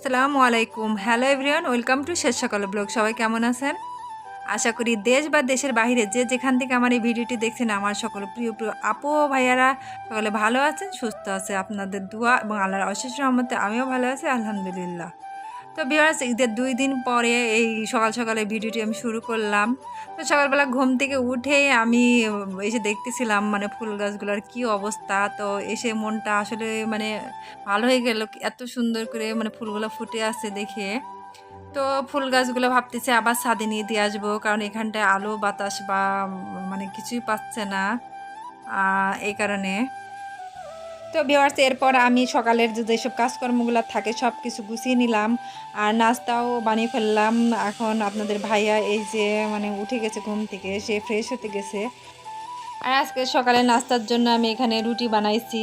আসসালামু আলাইকুম। Hello everyone, welcome to শেষ সকাল ব্লগ। সবাই কেমন আছেন? আশা করি দেশ বা দেশের বাইরে যে যেখান থেকে আমার এই ভিডিওটি দেখছেন, আমার সকল প্রিয় প্রিয় আপু ও ভাইয়ারা সকলে ভালো আছেন, সুস্থ আছে। আপনাদের দোয়া এবং আল্লাহর অশেষ রহমতে আমিও ভালো আছি, আলহামদুলিল্লাহ। তো ভিউয়ার্স, ঈদের 2 দিন পরে এই সকাল সকালে ভিডিওটি আমি শুরু করলাম। তো সকালবেলা ঘুম থেকে উঠেই আমি এসে দেখতেছিলাম মানে ফুল গাছগুলোর কি অবস্থা। তো এসে মনটা আসলে মানে ভালো হয়ে গেল, এত সুন্দর করে মানে ফুলগুলো ফুটে আছে দেখে। তো ফুল গাছগুলো ভাবতেছি আবার ছাদে নিয়ে দিয়ে আসবো, কারণ এখানটায় আলো বাতাস বা মানে কিছুই পাচ্ছে না, এই কারণে। তো ভিউয়ার্স, এরপর আমি সকালের যেসব কাজকর্মগুলো থাকে সব কিছু গুছিয়ে নিলাম, আর নাস্তাও বানিয়ে ফেললাম। এখন আপনাদের ভাইয়া এই যে মানে উঠে গেছে ঘুম থেকে, সে ফ্রেশ হতে গেছে। আর আজকে সকালে নাস্তার জন্য আমি এখানে রুটি বানাইছি,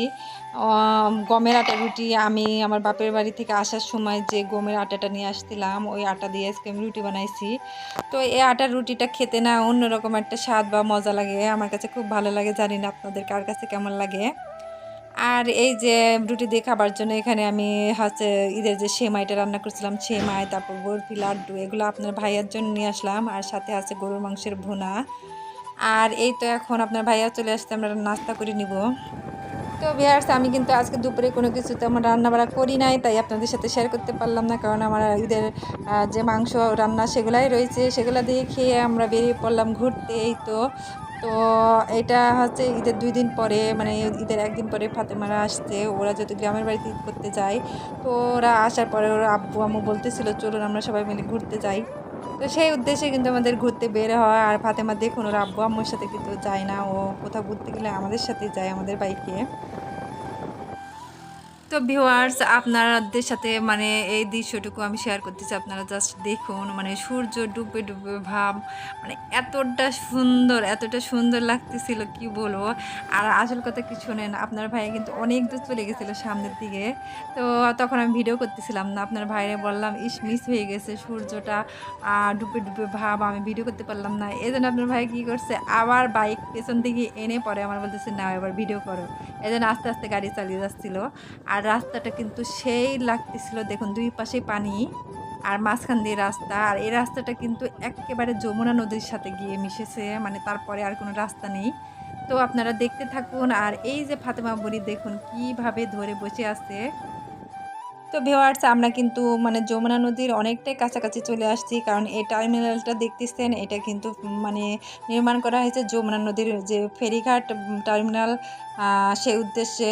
গমের আটার রুটি। আমি আমার বাপের বাড়ি থেকে আসার সময় যে গমের আটাটা নিয়ে আসছিলাম, ওই আটা দিয়ে আজকে আমি রুটি বানাইছি। তো এই আটার রুটিটা খেতে না অন্যরকম একটা স্বাদ বা মজা লাগে, আমার কাছে খুব ভালো লাগে। জানি না আপনাদের কার কাছে কেমন লাগে। আর এই যে রুটি দিয়ে খাবার জন্য এখানে আমি হচ্ছে ঈদের যে সেমাইটা রান্না করছিলাম, সেমাই, তারপর বরফি, লাড্ডু, এগুলো আপনার ভাইয়ার জন্য নিয়ে আসলাম। আর সাথে আছে গরুর মাংসের ভুনা। আর এই তো এখন আপনার ভাইয়া চলে আসতে আমরা নাস্তা করে নিব। তো ভিউয়ার্স, আমি কিন্তু আজকে দুপুরে কোনো কিছু তেমন রান্নাবাড়া করি নাই, তাই আপনাদের সাথে শেয়ার করতে পারলাম না। কারণ আমার ঈদের যে মাংস রান্না সেগুলাই রয়েছে, সেগুলো দিয়ে খেয়ে আমরা বেরিয়ে পড়লাম ঘুরতে। এই তো তো এটা হচ্ছে ঈদের 2 দিন পরে, মানে ঈদের 1 দিন পরে ফাতেমারা আসছে। ওরা যেহেতু গ্রামের বাড়িতে ঈদ করতে যায়, তো ওরা আসার পরে ওরা আব্বু আম্মু বলতেছিল চলুন আমরা সবাই মিলে ঘুরতে যাই। তো সেই উদ্দেশ্যে কিন্তু আমাদের ঘুরতে বের হয়। আর ফাতেমা দেখুন, ওর আব্বু আম্মুর সাথে কিন্তু যায় না, ও কোথাও ঘুরতে গেলে আমাদের সাথে যায়, আমাদের বাইকে। তো ভিউয়ার্স, আপনাদের সাথে মানে এই দৃশ্যটুকু আমি শেয়ার করতেছি, আপনারা জাস্ট দেখুন। মানে সূর্য ডুবে ডুবে ভাব, মানে এতটা সুন্দর লাগতেছিল কি বলবো। আর আসল কথা কি শোনেন, আপনার ভাই কিন্তু অনেক দূর চলে গেছিলো সামনের দিকে। তো তখন আমি ভিডিও করতেছিলাম না, আপনার ভাইরে বললাম ইস মিস হয়ে গেছে সূর্যটা ডুবে ডুবে ভাব, আমি ভিডিও করতে পারলাম না। এই জন্য আপনার ভাই কী করছে, আবার বাইক পেছন থেকে এনে পরে আমার বলতেছে না এবার ভিডিও করো। এই জন্য আস্তে আস্তে গাড়ি চালিয়ে যাচ্ছিলো। আর রাস্তাটা কিন্তু সেই লাগতেছিল, দেখুন দুই পাশে পানি আর মাঝখান দিয়ে রাস্তা। আর এই রাস্তাটা কিন্তু একেবারে যমুনা নদীর সাথে গিয়ে মিশেছে, মানে তারপরে আর কোনো রাস্তা নেই। তো আপনারা দেখতে থাকুন। আর এই যে ফাতেমা বুড়ি দেখুন কিভাবে ধরে বসে আছে। তো ভিউয়ার্স, আমরা কিন্তু মানে যমুনা নদীর অনেকটাই কাছাকাছি চলে আসছি, কারণ এই টার্মিনালটা দেখতেছেন, এটা কিন্তু মানে নির্মাণ করা হয়েছে যমুনা নদীর যে ফেরিঘাট টার্মিনাল, সেই উদ্দেশ্যে।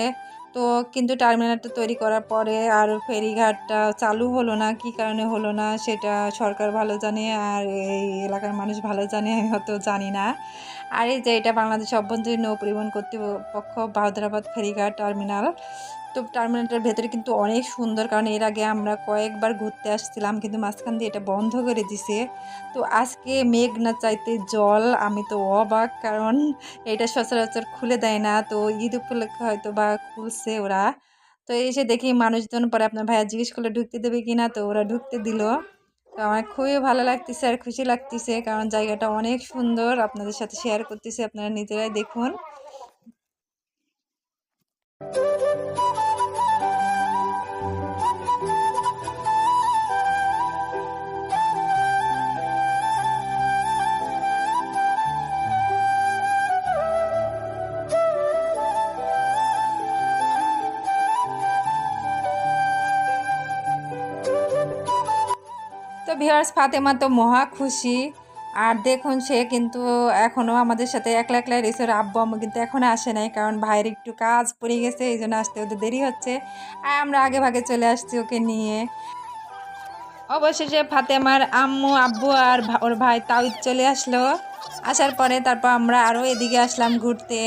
তো কিন্তু টার্মিনালটা তৈরি করার পরে আর ফেরিঘাটটা চালু হলো না, কি কারণে হলো না সেটা সরকার ভালো জানে, আর এই এলাকার মানুষ ভালো জানে, আমি হয়তো জানি না। আর এই যে এটা বাংলাদেশ অভ্যন্তরীণ নৌ পরিবহন কর্তৃপক্ষ বাহাদুরাবাদ ফেরিঘাট টার্মিনাল। তো টার্মিনালটার ভেতরে কিন্তু অনেক সুন্দর, কারণ এর আগে আমরা কয়েকবার ঘুরতে আসছিলাম, কিন্তু মাঝখান দিয়ে এটা বন্ধ করে দিছে। তো আজকে মেঘ না চাইতে জল, আমি তো অবাক, কারণ এটা সচরাচর খুলে দেয় না। তো ঈদ উপলক্ষে হয়তো বা খুলছে ওরা। তো এসে দেখি মানুষজন, পরে আপনার ভাইয়া জিজ্ঞেস করলে ঢুকতে দেবে কিনা, তো ওরা ঢুকতে দিল। তো আমার খুবই ভালো লাগতেছে আর খুশি লাগতেছে, কারণ জায়গাটা অনেক সুন্দর। আপনাদের সাথে শেয়ার করতেছি, আপনারা নিজেরাই দেখুন। তো ভিউয়ার্স, ফাতেমা তো মহা খুশি। আর দেখুন সে কিন্তু এখনও আমাদের সাথে একলা একলাই রয়েছে। ওর আব্বু আম্মু কিন্তু এখনও আসে নাই, কারণ ভাইয়ের একটু কাজ পড়ে গেছে, এই জন্য আসতে ওদের দেরি হচ্ছে। আর আমরা আগে ভাগে চলে আসছি ওকে নিয়ে। অবশেষে ফাতেমার আম্মু আব্বু আর ওর ভাই তাও চলে আসলো। আসার পরে তারপর আমরা আরও এদিকে আসলাম ঘুরতে।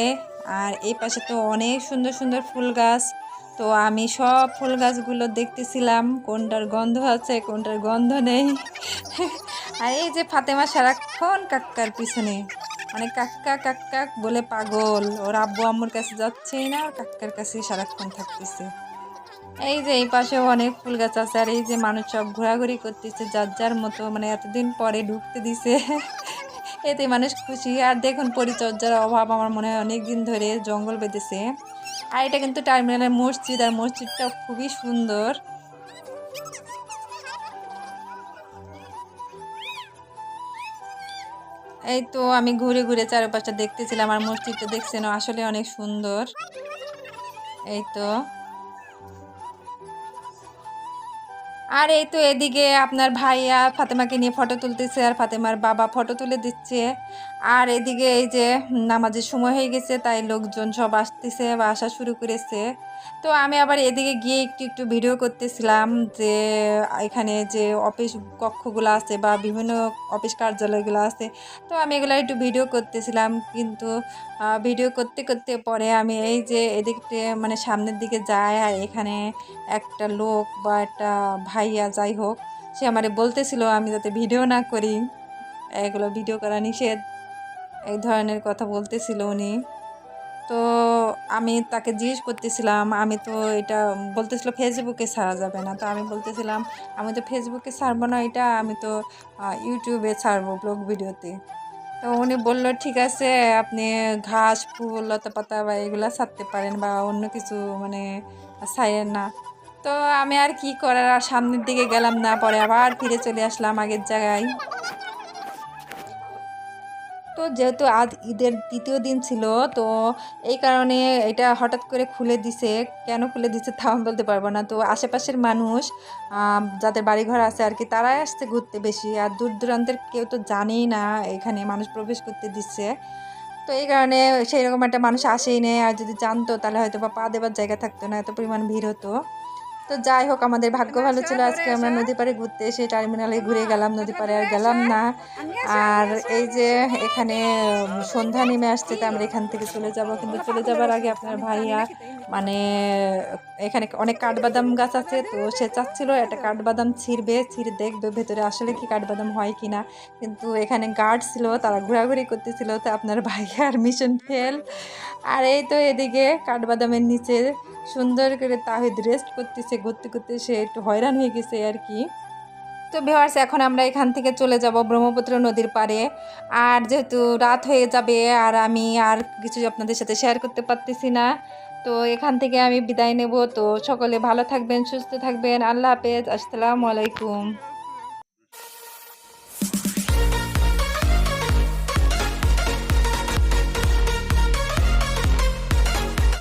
আর এই পাশে তো অনেক সুন্দর সুন্দর ফুল গাছ। তো আমি সব ফুল গাছগুলো দেখতেছিলাম, কোনটার গন্ধ আছে কোনটার গন্ধ নেই। আর এই যে ফাতেমা সারাক্ষণ কাক্কার পিছনে, মানে কাক্কা কাক্কা বলে পাগল। ওর আব্বু আম্মুর কাছে যাচ্ছেই না, কাক্কার কাছে সারাক্ষণ থাকতেছে। এই যে এই পাশেও অনেক ফুল গাছ আছে। আর এই যে মানুষ সব ঘোরাঘুরি করতেছে যার যার মতো, মানে এতদিন পরে ঢুকতে দিছে। এতে মানুষ খুশি। আর দেখুন পরিচর্যার অভাব, আমার মনে হয় অনেক দিন ধরে জঙ্গল বেঁধেছে। আর এটা কিন্তু টার্মিনালের মসজিদ, আর মসজিদটাও খুবই সুন্দর। এই তো আমি ঘুরে ঘুরে চারপাশটা দেখতেছিলাম আর মসজিদটা দেখছেন আসলে অনেক সুন্দর। এই তো আর এই তো এদিকে আপনার ভাইয়া ফাতেমাকে নিয়ে ফটো তুলতেছে আর ফাতেমার বাবা ফটো তুলে দিচ্ছে। আর এদিকে এই যে নামাজের সময় হয়ে গেছে তাই লোকজন সব আসতেছে বা আসা শুরু করেছে। তো আমি আবার এদিকে গিয়ে একটু একটু ভিডিও করতেছিলাম যে এখানে যে অফিস কক্ষগুলো আছে বা বিভিন্ন অফিস কার্যালয়গুলো আছে, তো আমি এগুলো একটু ভিডিও করতেছিলাম। কিন্তু ভিডিও করতে করতে পরে আমি এই যে এদিকতে মানে সামনের দিকে যাই আর এখানে একটা লোক বা একটা ভাইয়া যাই হোক সে আমারে বলতেছিল আমি যাতে ভিডিও না করি, এগুলো ভিডিও করা নিষেধ, এই ধরনের কথা বলতেছিল উনি। তো আমি তাকে জিজ্ঞেস করতেছিলাম, আমি তো এটা বলতেছিল ফেসবুকে ছাড়া যাবে না, তো আমি বলতেছিলাম আমি তো ফেসবুকে ছাড়বো না, এটা আমি তো ইউটিউবে ছাড়বো ব্লগ ভিডিওতে। তো উনি বলল ঠিক আছে আপনি ঘাস ফুল লতা পাতা বা এগুলা ছাড়তে পারেন বা অন্য কিছু মানে ছাড়েন না। তো আমি আর কি করার, আর সামনের দিকে গেলাম না, পরে আবার ফিরে চলে আসলাম আগের জায়গায়। তো যেহেতু আজ ঈদের দ্বিতীয় দিন ছিল, তো এই কারণে এটা হঠাৎ করে খুলে দিছে। কেন খুলে দিছে তাও আমি বলতে পারবো না। তো আশেপাশের মানুষ যাদের বাড়িঘর আছে আর কি তারাই আসছে ঘুরতে বেশি, আর দূর দূরান্তের কেউ তো জানেই না এখানে মানুষ প্রবেশ করতে দিচ্ছে। তো এই কারণে সেই রকম একটা মানুষ আসেই নেই, আর যদি জানতো তাহলে হয়তো বা পা দেবার জায়গা থাকতো না, এত পরিমাণ ভিড় হতো। তো যাই হোক আমাদের ভাগ্য ভালো ছিল, আজকে আমরা নদী পাড়ে ঘুরতে এসে টার্মিনালে ঘুরে গেলাম, নদী পাড়ে আর গেলাম না। আর এই যে এখানে সন্ধ্যা নেমে আসছে, তো আমরা এখান থেকে চলে যাব, কিন্তু চলে যাবার আগে আপনার ভাইয়া মানে এখানে অনেক কাঠবাদাম গাছ আছে, তো সে চাচ্ছিল একটা কাঠবাদাম ছিঁড়বে, ছিঁড়ে দেখবে ভেতরে আসলে কি কাঠবাদাম হয় কিনা। কিন্তু এখানে গার্ড ছিল, তারা ঘোরাঘুরি করতেছিল, তো আপনার ভাইয়ার মিশন ফেল। আর এই তো এদিকে কাঠবাদামের নিচে সুন্দর করে তাহিদ রেস্ট করতেছে, ঘুরতে ঘুরতে সে একটু হয়রান হয়ে গেছে আর কি। তো ভিউয়ার্স এখন আমরা এখান থেকে চলে যাব ব্রহ্মপুত্র নদীর পাড়ে। আর যেহেতু রাত হয়ে যাবে আর আমি আর কিছু আপনাদের সাথে শেয়ার করতে পারতেছি না, তো এখান থেকে আমি বিদায় নেব। তো সকলে ভালো থাকবেন, সুস্থ থাকবেন, আল্লাহ হাফেজ, আসসালামু আলাইকুম।